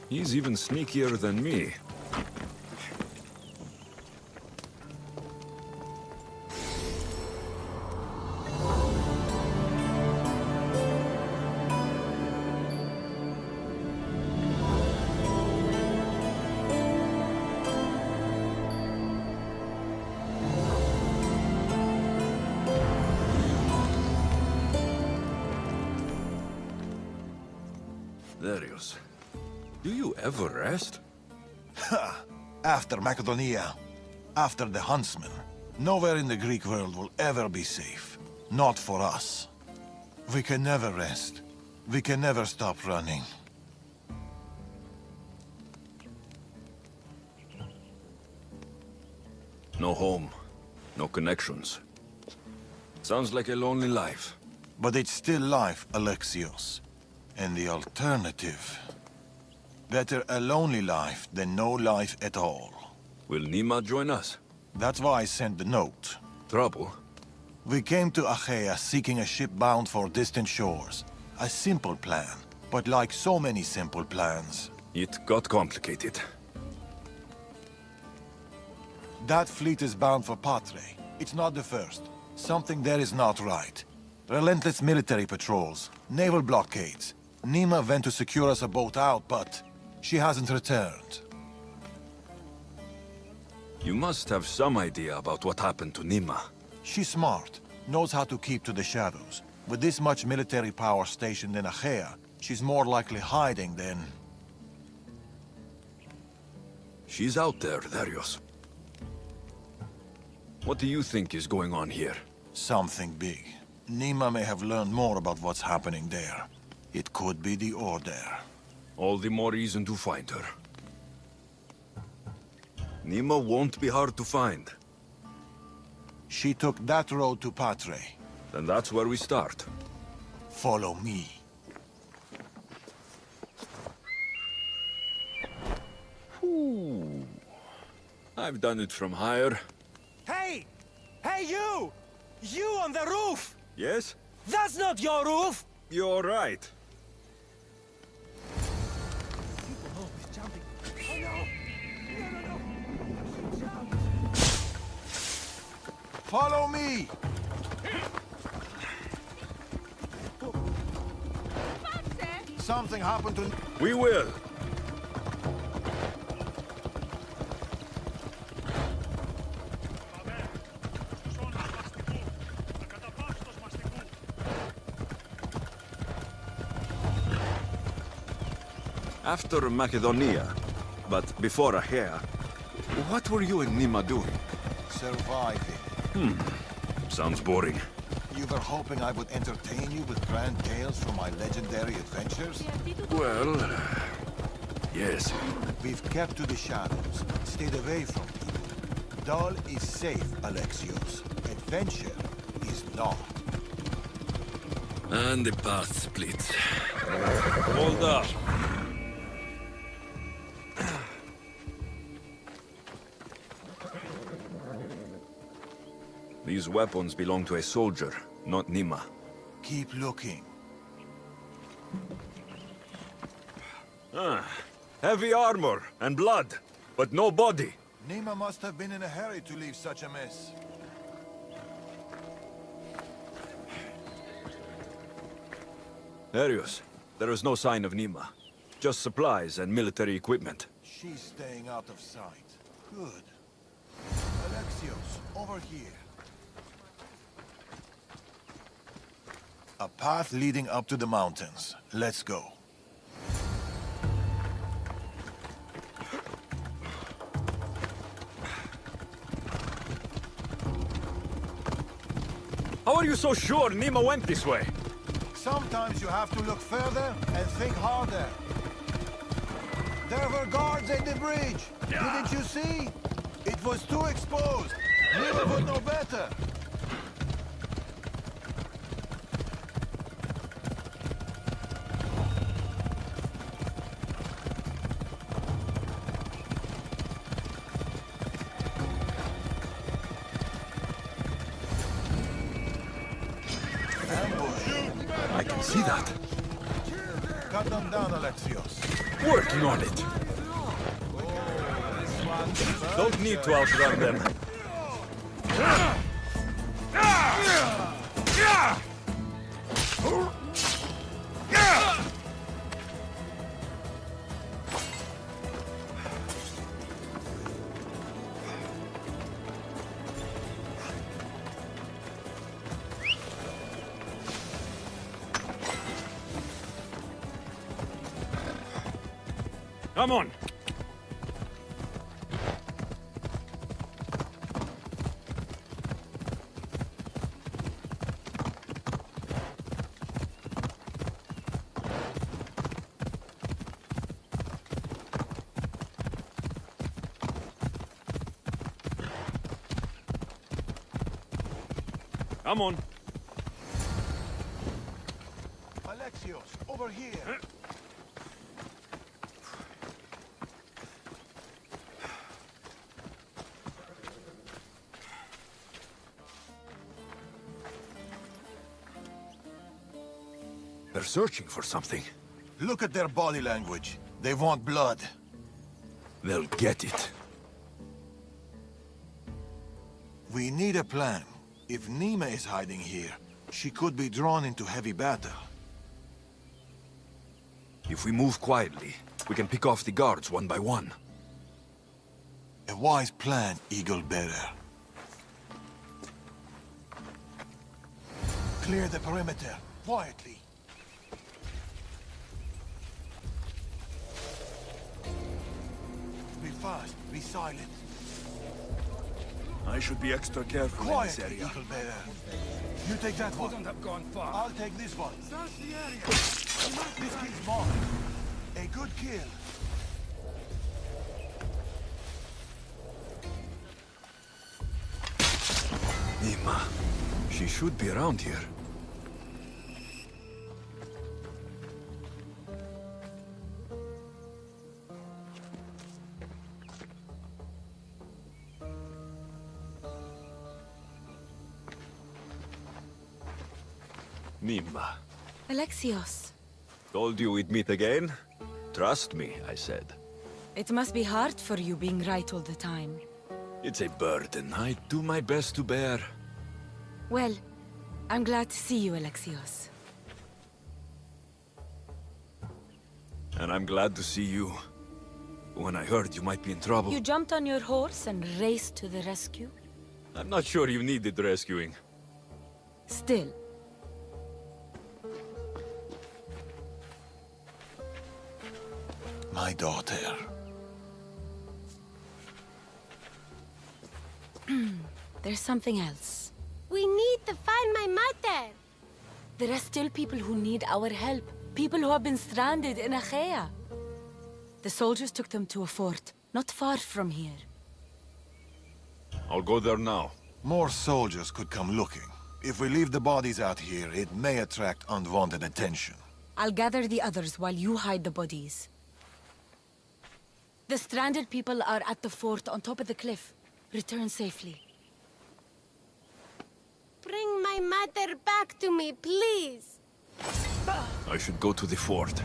He's even sneakier than me. Darius, do you ever rest? After Macedonia, after the Huntsman, nowhere in the Greek world will ever be safe. Not for us. We can never rest. We can never stop running. No home, no connections. Sounds like a lonely life. But it's still life, Alexios. And the alternative... Better a lonely life than no life at all. Will Nima join us? That's why I sent the note. Trouble? We came to Achaea seeking a ship bound for distant shores. A simple plan, but like so many simple plans... It got complicated. That fleet is bound for Patre. It's not the first. Something there is not right. Relentless military patrols, naval blockades. Nima went to secure us a boat out, but she hasn't returned. You must have some idea about what happened to Nima. She's smart, knows how to keep to the shadows. With this much military power stationed in Achaea, she's more likely hiding than... She's out there, Darius. What do you think is going on here? Something big. Nima may have learned more about what's happening there. It could be the Order. All the more reason to find her. Nima won't be hard to find. She took that road to Patre. Then that's where we start. Follow me. Ooh. I've done it from higher. Hey! Hey, you! You on the roof! Yes? That's not your roof! You're right. Follow me! Something happened to... We will. After Macedonia, but before Achaea, what were you and Nima doing? Surviving. Sounds boring. You were hoping I would entertain you with grand tales from my legendary adventures? Well, yes. We've kept to the shadows, stayed away from people. Dull is safe, Alexios. Adventure is not. And the path splits. Hold up. These weapons belong to a soldier, not Nima. Keep looking. Heavy armor and blood, but no body. Nima must have been in a hurry to leave such a mess. Darius, there is no sign of Nima. Just supplies and military equipment. She's staying out of sight. Good. Alexios, over here. A path leading up to the mountains. Let's go. How are you so sure Nima went this way? Sometimes you have to look further and think harder. There were guards at the bridge. Didn't you see? It was too exposed. Nima would know better. I can see that. Cut them down, Alexios. Working on it. Don't need to outrun them. Come on! Come on! Alexios, over here. They're searching for something. Look at their body language. They want blood. They'll get it. We need a plan. If Nima is hiding here, she could be drawn into heavy battle. If we move quietly, we can pick off the guards one by one. A wise plan, Eagle Bearer. Clear the perimeter, quietly. Be fast, be silent. I should be extra careful in this Quiet, area. Eagle Bearer. You take that one. Couldn't have gone far. I'll take this one. This kill's mine. A good kill. Nima. She should be around here. Nima. Alexios, Told you we'd meet again? Trust me, I said. it must be hard for you being right all the time. It's a burden I do my best to bear. Well, I'm glad to see you, Alexios. And I'm glad to see you. When I heard you might be in trouble, You jumped on your horse and raced to the rescue? I'm not sure you needed rescuing. Still, My daughter. there's something else. We need to find my mother. There are still people who need our help. People who have been stranded in Achaea. The soldiers took them to a fort, not far from here. I'll go there now. More soldiers could come looking. If we leave the bodies out here, it may attract unwanted attention. I'll gather the others while you hide the bodies. The stranded people are at the fort on top of the cliff. Return safely. Bring my mother back to me, please. I should go to the fort.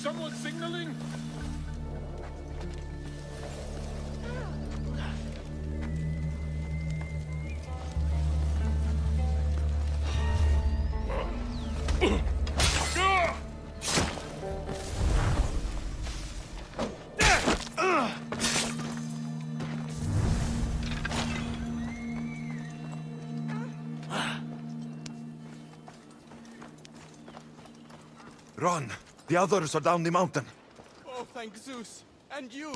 someone signaling? Run! The others are down the mountain. Oh, thank Zeus. And you.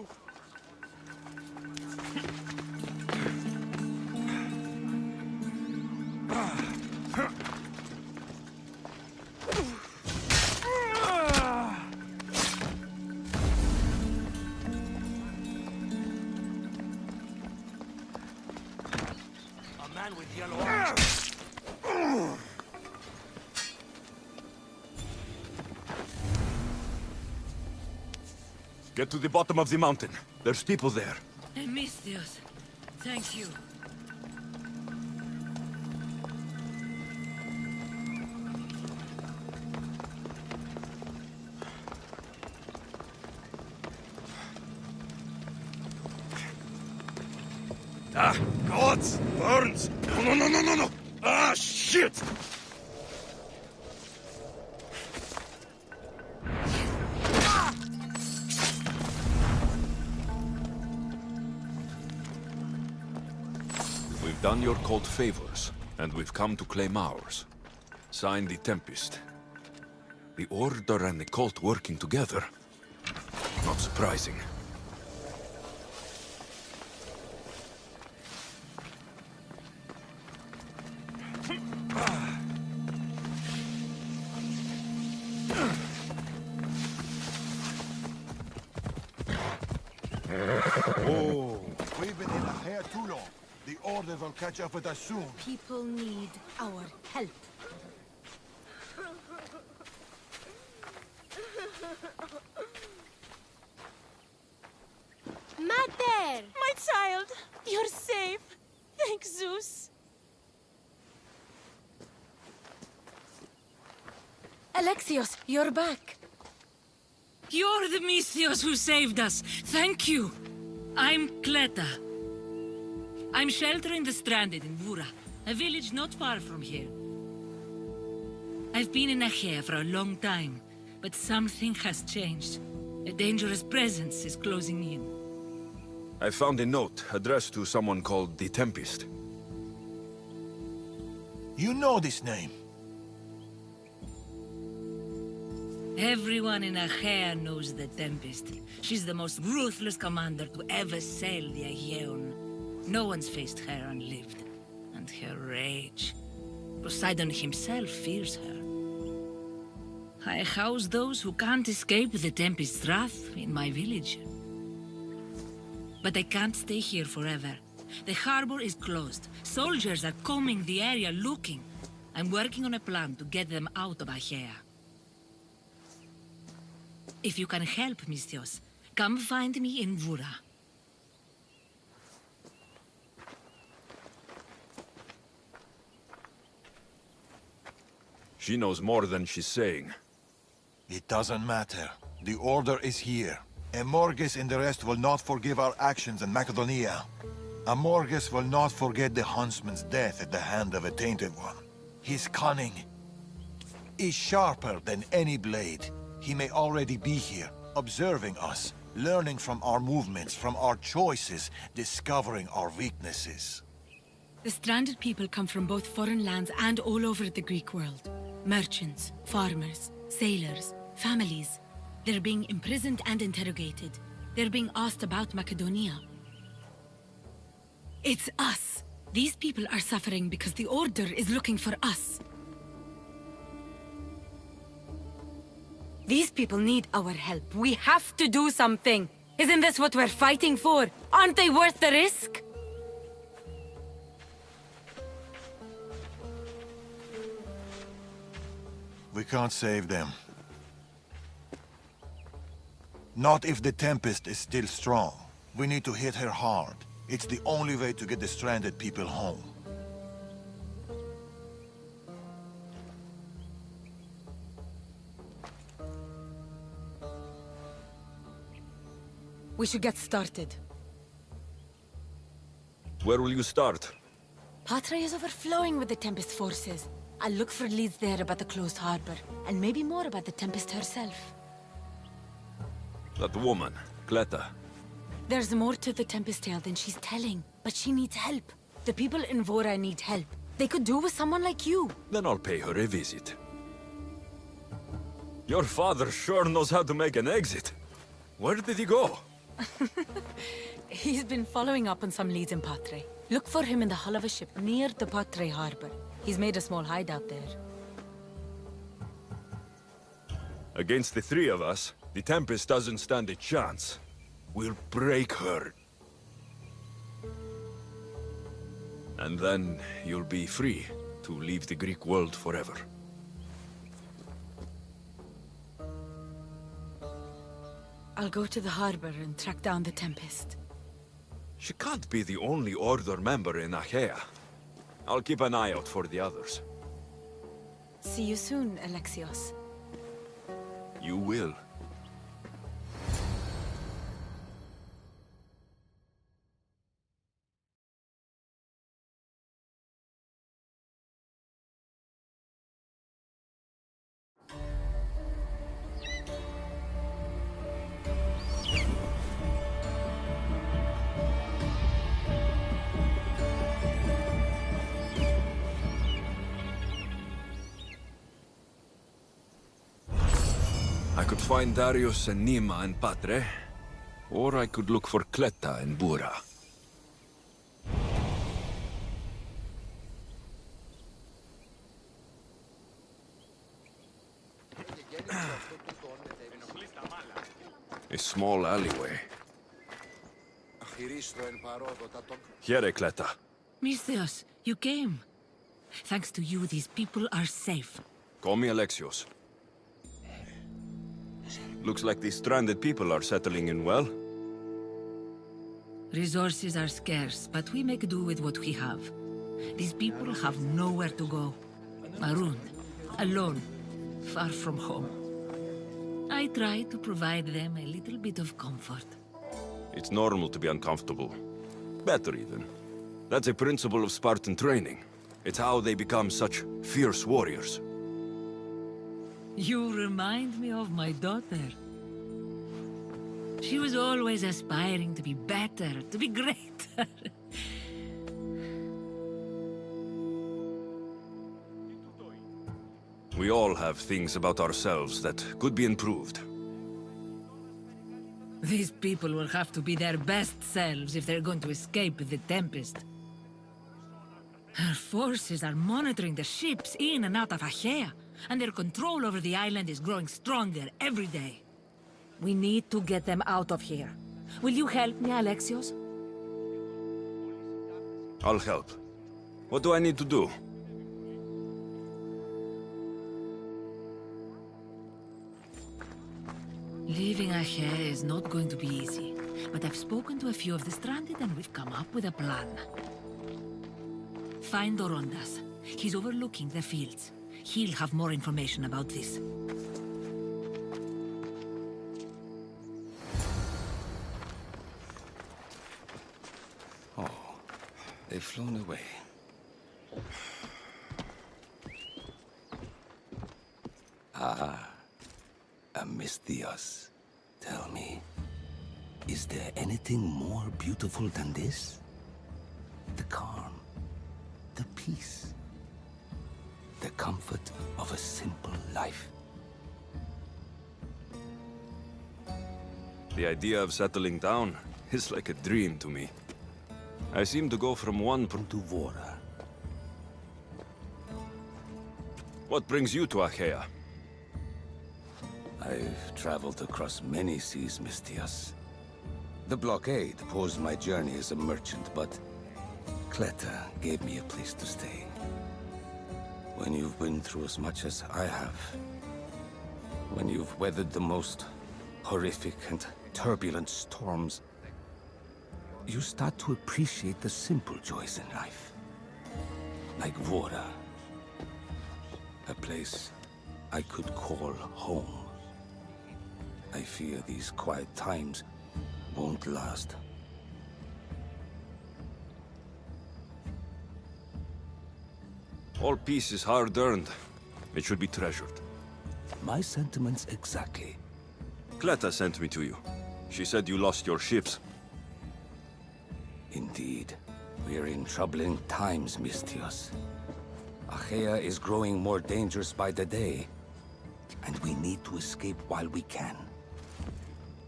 A man with yellow eyes. Get to the bottom of the mountain. There's people there. Misthios, thank you. Ah, gods! Burns! No! Ah, shit! We've done your cult favors, and we've come to claim ours. Sign the Tempest. The Order and the cult working together. Not surprising. We've been in Achaea too long. The Order will catch up with us soon. People need our help. Mater! My child, you're safe. Thank Zeus. Alexios, you're back. You're the Misthios who saved us. Thank you. I'm Cleta. I'm sheltering the stranded in Vura, a village not far from here. I've been in Achaea for a long time, but something has changed. A dangerous presence is closing in. I found a note addressed to someone called the Tempest. You know this name. Everyone in Achaea knows the Tempest. She's the most ruthless commander to ever sail the Aegean. No one's faced her unlived. And her rage. Poseidon himself fears her. I house those who can't escape the Tempest's wrath in my village. But I can't stay here forever. The harbor is closed. Soldiers are combing the area looking. I'm working on a plan to get them out of Achaea. If you can help, Misthios, come find me in Vura. She knows more than she's saying. It doesn't matter. The Order is here. Amorges and the rest will not forgive our actions in Macedonia. Amorges will not forget the huntsman's death at the hand of a tainted one. His cunning is sharper than any blade. He may already be here, observing us, learning from our movements, from our choices, discovering our weaknesses. The stranded people come from both foreign lands and all over the Greek world. Merchants, farmers, sailors, families. They're being imprisoned and interrogated. They're being asked about Macedonia. It's us. These people are suffering because the Order is looking for us. These people need our help. We have to do something. Isn't this what we're fighting for? Aren't they worth the risk? We can't save them. Not if the Tempest is still strong. We need to hit her hard. It's the only way to get the stranded people home. We should get started. Where will you start? Patre is overflowing with the Tempest forces. I'll look for leads there about the closed harbor, and maybe more about the Tempest herself. That woman, Cleta. There's more to the Tempest tale than she's telling, but she needs help. The people in Vora need help. They could do with someone like you. Then I'll pay her a visit. Your father sure knows how to make an exit. Where did he go? He's been following up on some leads in Patre. Look for him in the hull of a ship near the Patre harbor. He's made a small hideout there. Against the three of us, the Tempest doesn't stand a chance. We'll break her. And then you'll be free to leave the Greek world forever. I'll go to the harbor and track down the Tempest. She can't be the only Order member in Achaea. I'll keep an eye out for the others. See you soon, Alexios. You will. I could find Darius and Nima in Patre, or I could look for Cleta in Bura. A small alleyway. Here, Cleta. Misthios, you came. Thanks to you, these people are safe. Call me Alexios. Looks like these stranded people are settling in well. Resources are scarce, but we make do with what we have. These people have nowhere to go. Marooned, alone, far from home. I try to provide them a little bit of comfort. It's normal to be uncomfortable. Better even. That's a principle of Spartan training. It's how they become such fierce warriors. You remind me of my daughter. She was always aspiring to be better, to be greater. We all have things about ourselves that could be improved. These people will have to be their best selves if they're going to escape the Tempest. Our forces are monitoring the ships in and out of Achaea, and their control over the island is growing stronger every day. We need to get them out of here. Will you help me, Alexios? I'll help. What do I need to do? Leaving Achaea is not going to be easy, but I've spoken to a few of the stranded and we've come up with a plan. Find Dorondas. He's overlooking the fields. He'll have more information about this. Oh, they've flown away. Misthios, tell me, is there anything more beautiful than this? The calm, the peace, the comfort of a simple life. The idea of settling down is like a dream to me. I seem to go from one To Vora. What brings you to Achaea? I've traveled across many seas, Misthios. The blockade posed my journey as a merchant, but Cleta gave me a place to stay. When you've been through as much as I have, when you've weathered the most horrific and turbulent storms, you start to appreciate the simple joys in life. Like Vora. A place I could call home. I fear these quiet times won't last. All peace is hard-earned. It should be treasured. My sentiments exactly. Cleta sent me to you. She said you lost your ships. Indeed. We're in troubling times, Mistios. Achaea is growing more dangerous by the day, and we need to escape while we can.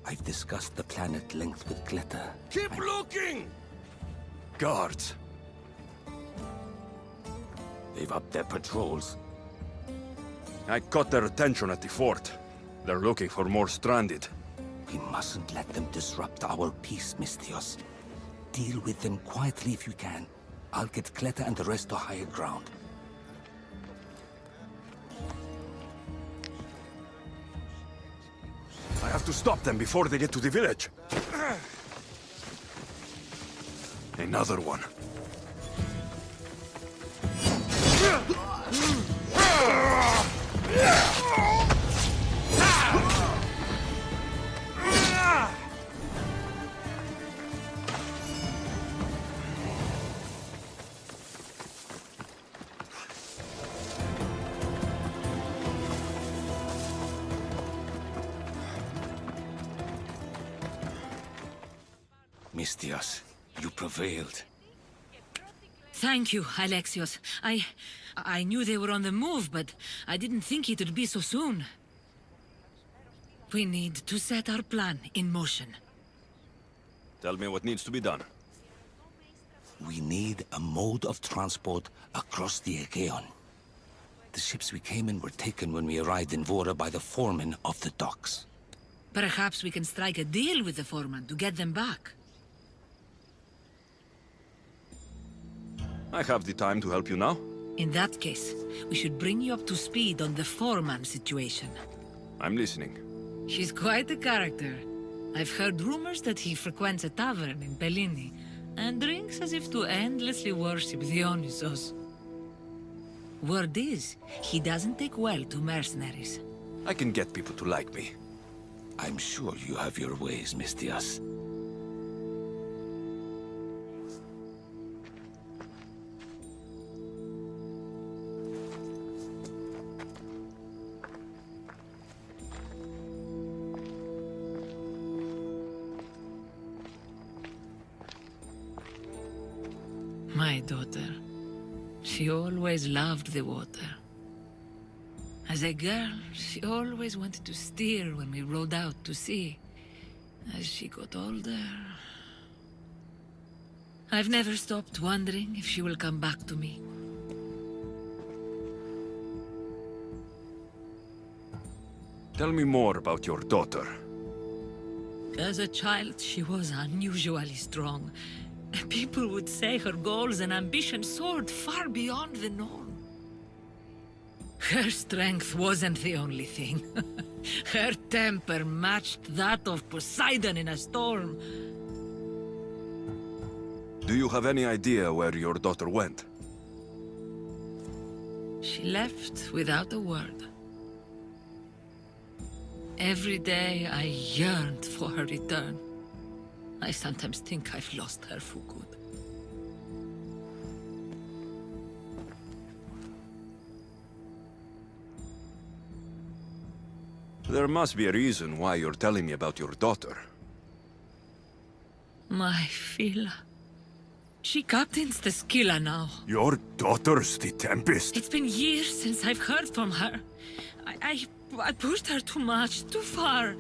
I've discussed the plan at length with Cleta. Keep looking! Guards! They've upped their patrols. I caught their attention at the fort. They're looking for more stranded. We mustn't let them disrupt our peace, Mistios. Deal with them quietly if you can. I'll get Cleta and the rest to higher ground. I have to stop them before they get to the village. Another one. Mistios, you prevailed. Thank you, Alexios. I knew they were on the move, but I didn't think it would be so soon. We need to set our plan in motion. Tell me what needs to be done. We need a mode of transport across the Aegean. The ships we came in were taken when we arrived in Vora by the foreman of the docks. Perhaps we can strike a deal with the foreman to get them back. I have the time to help you now. In that case, we should bring you up to speed on the foreman situation. I'm listening. She's quite a character. I've heard rumors that he frequents a tavern in Bellini and drinks as if to endlessly worship Dionysos. Word is, he doesn't take well to mercenaries. I can get people to like me. I'm sure you have your ways, Mistios. My daughter. She always loved the water. As a girl, she always wanted to steer when we rowed out to sea. As she got older... I've never stopped wondering if she will come back to me. Tell me more about your daughter. As a child, she was unusually strong. People would say her goals and ambitions soared far beyond the norm. Her strength wasn't the only thing. Her temper matched that of Poseidon in a storm. Do you have any idea where your daughter went? She left without a word. Every day I yearned for her return. I sometimes think I've lost her for good. There must be a reason why you're telling me about your daughter. My Phila. She captains the Scylla now. Your daughter's the Tempest? It's been years since I've heard from her. I pushed her too much, too far.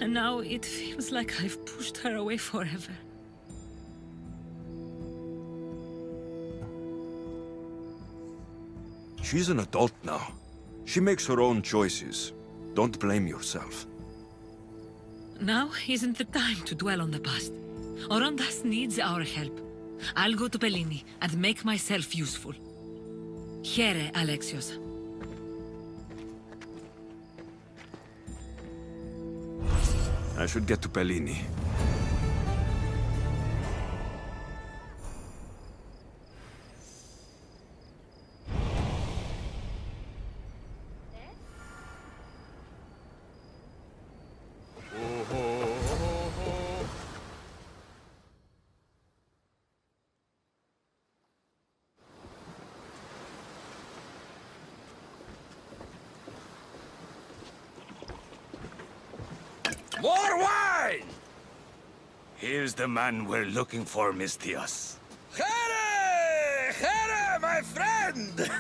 And now it feels like I've pushed her away forever. She's an adult now. She makes her own choices. Don't blame yourself. Now isn't the time to dwell on the past. Orondas needs our help. I'll go to Bellini and make myself useful. Here, Alexios. I should get to Bellini. More wine! Here's the man we're looking for, Mistios. Here! Here, my friend!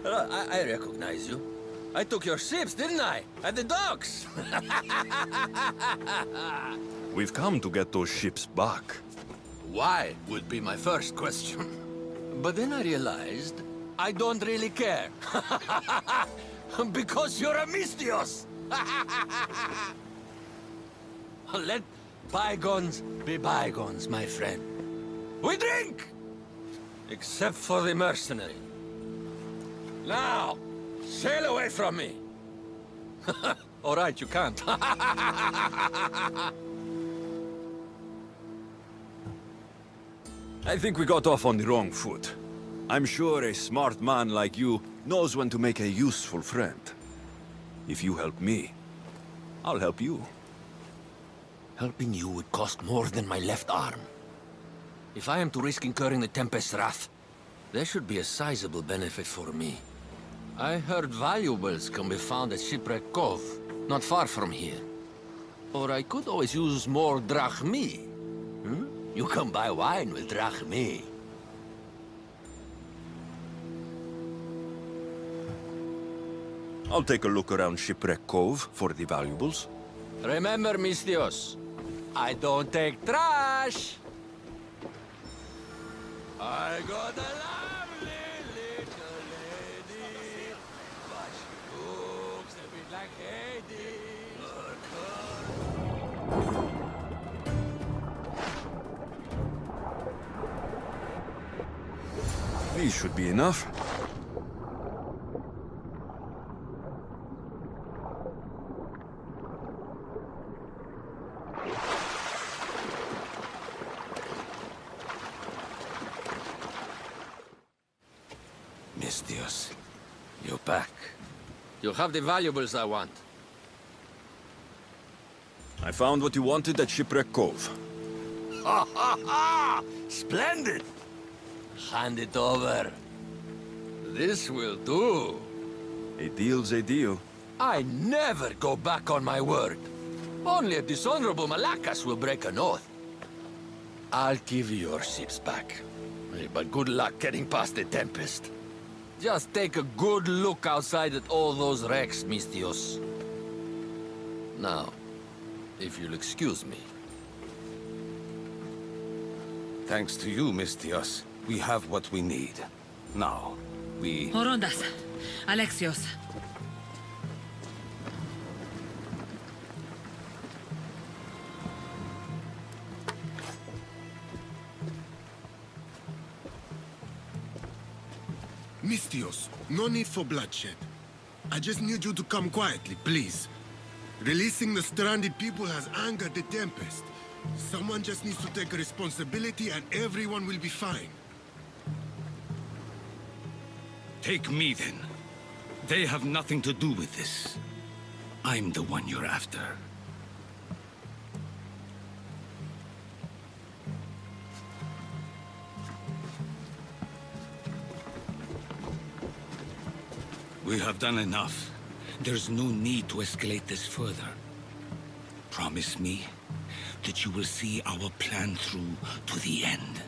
I recognize you. I took your ships, didn't I? At the docks! We've come to get those ships back. Why would be my first question. But then I realized I don't really care. Because you're a Mistios! Let bygones be bygones, my friend. We drink! Except for the mercenary. Now, sail away from me. All right, you can't. I think we got off on the wrong foot. I'm sure a smart man like you knows when to make a useful friend. If you help me, I'll help you. Helping you would cost more than my left arm. If I am to risk incurring the Tempest's wrath, there should be a sizable benefit for me. I heard valuables can be found at Shipwreck Cove, not far from here. Or I could always use more drachmi. You can buy wine with drachmi. I'll take a look around Shipwreck Cove for the valuables. Remember, Mistios, I don't take trash! I got a lovely little lady, but she looks a bit like Hades. These should be enough. Mistios, you're back. You have the valuables I want. I found what you wanted at Shipwreck Cove. Ha ha ha! Splendid! Hand it over. This will do. A deal's a deal. I never go back on my word. Only a dishonorable Malakas will break an oath. I'll give you your ships back. But good luck getting past the Tempest. Just take a good look outside at all those wrecks, Mistios. Now, if you'll excuse me. Thanks to you, Mistios, we have what we need. Now, we... Orondas, Alexios. Mistios, no need for bloodshed. I just need you to come quietly, please. Releasing the stranded people has angered the Tempest. Someone just needs to take responsibility and everyone will be fine. Take me, then. They have nothing to do with this. I'm the one you're after. We have done enough. There's no need to escalate this further. Promise me that you will see our plan through to the end.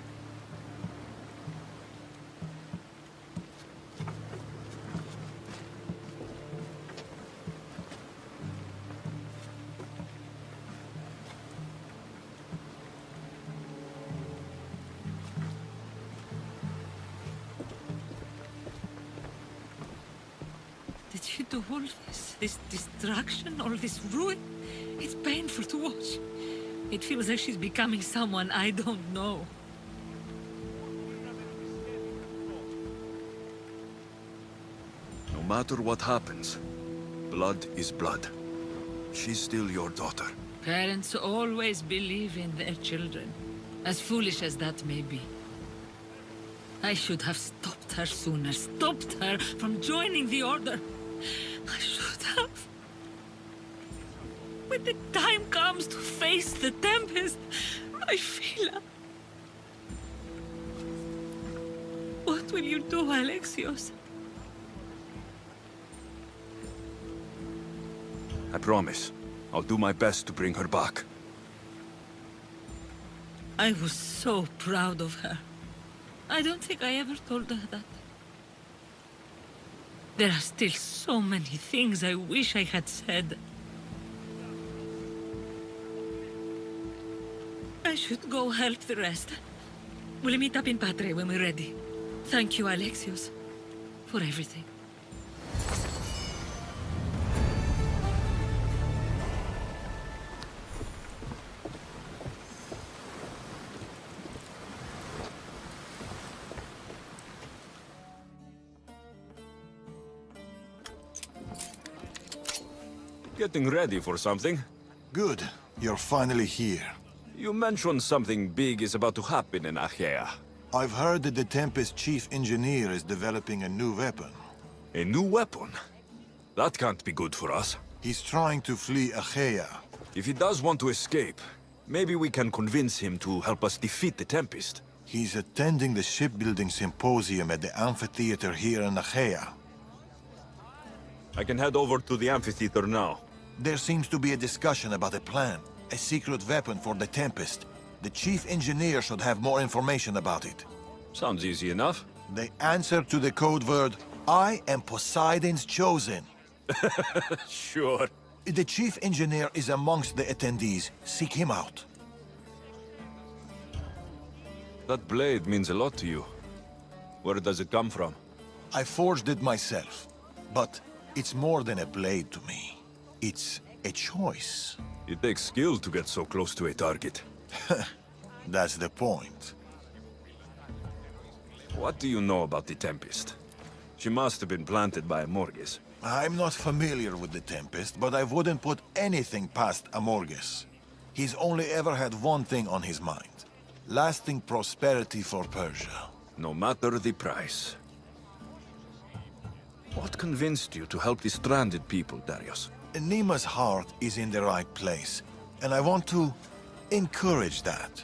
Did you do all this? This destruction, all this ruin? It's painful to watch. It feels like she's becoming someone I don't know. No matter what happens, blood is blood. She's still your daughter. Parents always believe in their children, as foolish as that may be. I should have stopped her sooner, stopped her from joining the Order. I should have. When the time comes to face the Tempest, I feel... What will you do, Alexios? I promise. I'll do my best to bring her back. I was so proud of her. I don't think I ever told her that. There are still so many things I wish I had said. I should go help the rest. We'll meet up in Patre when we're ready. Thank you, Alexios, for everything. Getting ready for something? Good. You're finally here. You mentioned something big is about to happen in Achaea. I've heard that the Tempest chief engineer is developing a new weapon. A new weapon? That can't be good for us. He's trying to flee Achaea. If he does want to escape, maybe we can convince him to help us defeat the Tempest. He's attending the shipbuilding symposium at the amphitheater here in Achaea. I can head over to the amphitheater now. There seems to be a discussion about a plan. A secret weapon for the Tempest. The chief engineer should have more information about it. Sounds easy enough. The answer to the code word, I am Poseidon's chosen. Sure. The chief engineer is amongst the attendees. Seek him out. That blade means a lot to you. Where does it come from? I forged it myself. But it's more than a blade to me. It's a choice. It takes skill to get so close to a target. That's the point. What do you know about the Tempest? She must have been planted by Amorges. I'm not familiar with the Tempest, but I wouldn't put anything past Amorges. He's only ever had one thing on his mind. Lasting prosperity for Persia. No matter the price. What convinced you to help the stranded people, Darius? Nima's heart is in the right place, and I want to encourage that.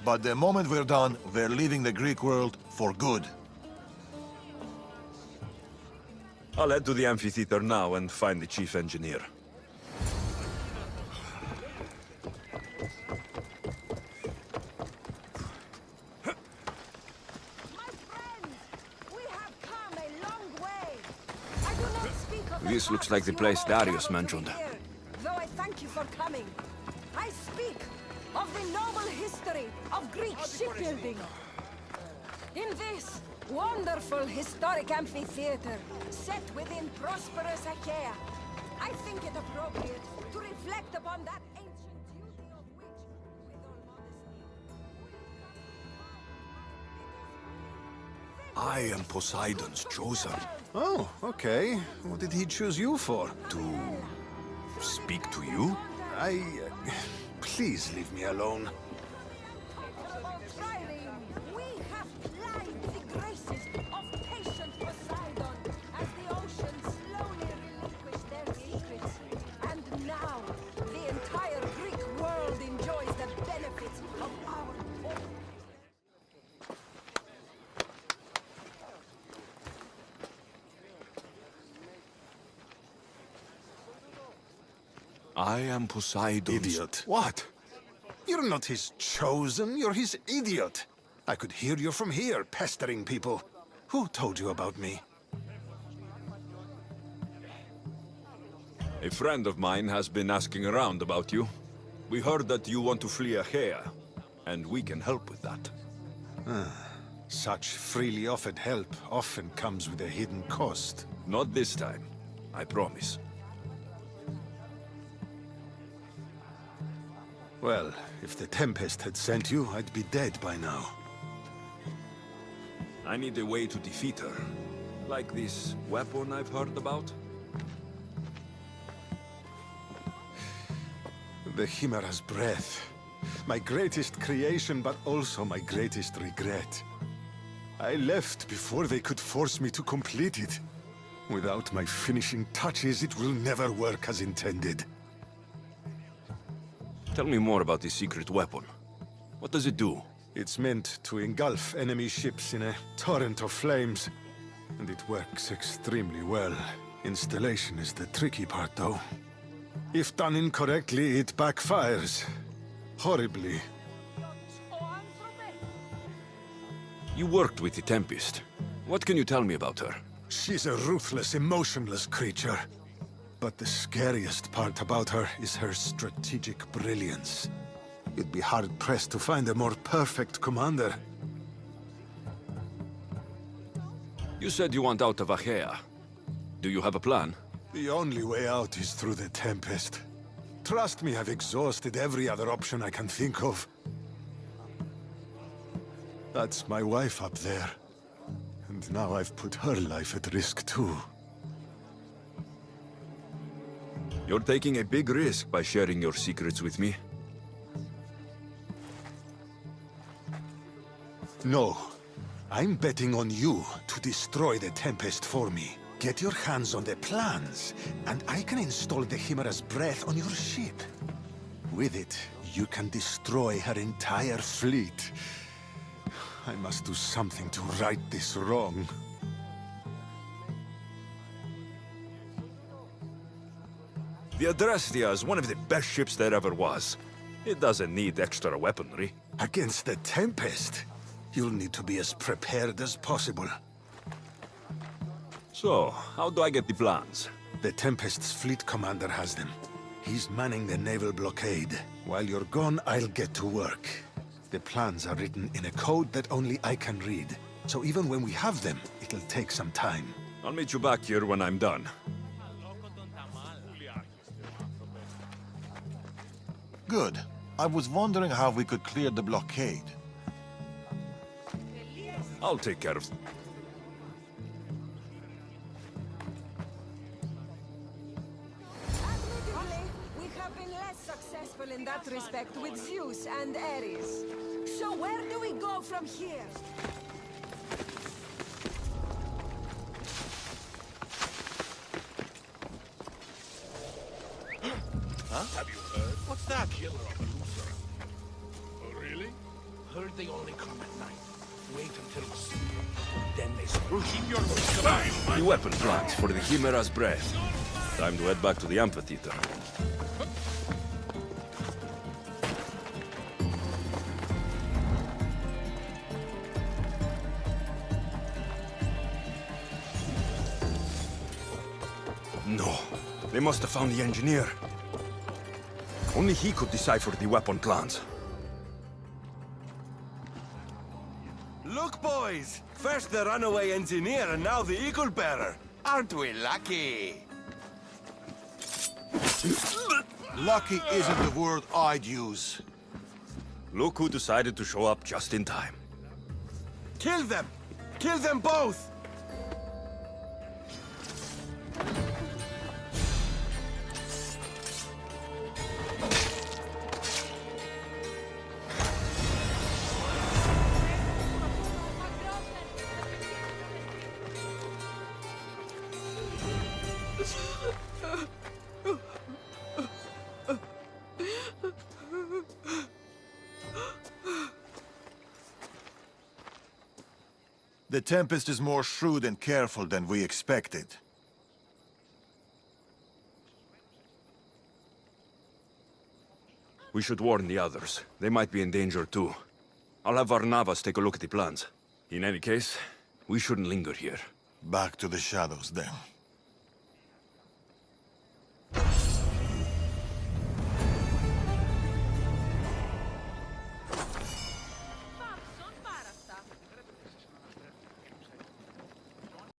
But the moment we're done, we're leaving the Greek world for good. I'll head to the amphitheater now and find the chief engineer. This looks like the place Darius mentioned. Though I thank you for coming. I speak of the noble history of Greek shipbuilding. In this wonderful historic amphitheater, set within prosperous Achaea, I think it appropriate to reflect upon that ancient duty of which, with all modesty... I am Poseidon's chosen. Oh, okay. What did he choose you for? To speak to you? Please leave me alone. We have plied the graces of patient Poseidon as the oceans slowly relinquish their secrets. And now, the entire Greek world enjoys the benefits of our... I am Poseidon's... Idiot. What? You're not his chosen, you're his idiot. I could hear you from here, pestering people. Who told you about me? A friend of mine has been asking around about you. We heard that you want to flee Achaea, and we can help with that. Such freely offered help often comes with a hidden cost. Not this time, I promise. Well, if the Tempest had sent you, I'd be dead by now. I need a way to defeat her. Like this weapon I've heard about? The Chimera's breath. My greatest creation, but also my greatest regret. I left before they could force me to complete it. Without my finishing touches, it will never work as intended. Tell me more about this secret weapon. What does it do? It's meant to engulf enemy ships in a torrent of flames. And it works extremely well. Installation is the tricky part, though. If done incorrectly, it backfires. Horribly. You worked with the Tempest. What can you tell me about her? She's a ruthless, emotionless creature. But the scariest part about her is her strategic brilliance. You'd be hard-pressed to find a more perfect commander. You said you want out of Achaea. Do you have a plan? The only way out is through the Tempest. Trust me, I've exhausted every other option I can think of. That's my wife up there. And now I've put her life at risk too. You're taking a big risk by sharing your secrets with me. No. I'm betting on you to destroy the Tempest for me. Get your hands on the plans, and I can install the Chimera's breath on your ship. With it, you can destroy her entire fleet. I must do something to right this wrong. The Adrestia is one of the best ships there ever was. It doesn't need extra weaponry. Against the Tempest, you'll need to be as prepared as possible. So, how do I get the plans? The Tempest's fleet commander has them. He's manning the naval blockade. While you're gone, I'll get to work. The plans are written in a code that only I can read. So even when we have them, it'll take some time. I'll meet you back here when I'm done. Good. I was wondering how we could clear the blockade. I'll take care of it. Admittedly, we have been less successful in that respect with Zeus and Ares. So where do we go from here? Huh? Have you heard? What's that? Killer of a loser. Oh, really? Heard they only come at night. Wait until it's... Then they spring. Keep your voice. The weapon plans for the Chimera's breath. Time to head back to the amphitheater. No. They must have found the engineer. Only he could decipher the weapon plans. Look, boys! First the runaway engineer and now the eagle bearer. Aren't we lucky? Lucky isn't the word I'd use. Look who decided to show up just in time. Kill them! Kill them both! The Tempest is more shrewd and careful than we expected. We should warn the others. They might be in danger too. I'll have Varnavas take a look at the plans. In any case, we shouldn't linger here. Back to the shadows then.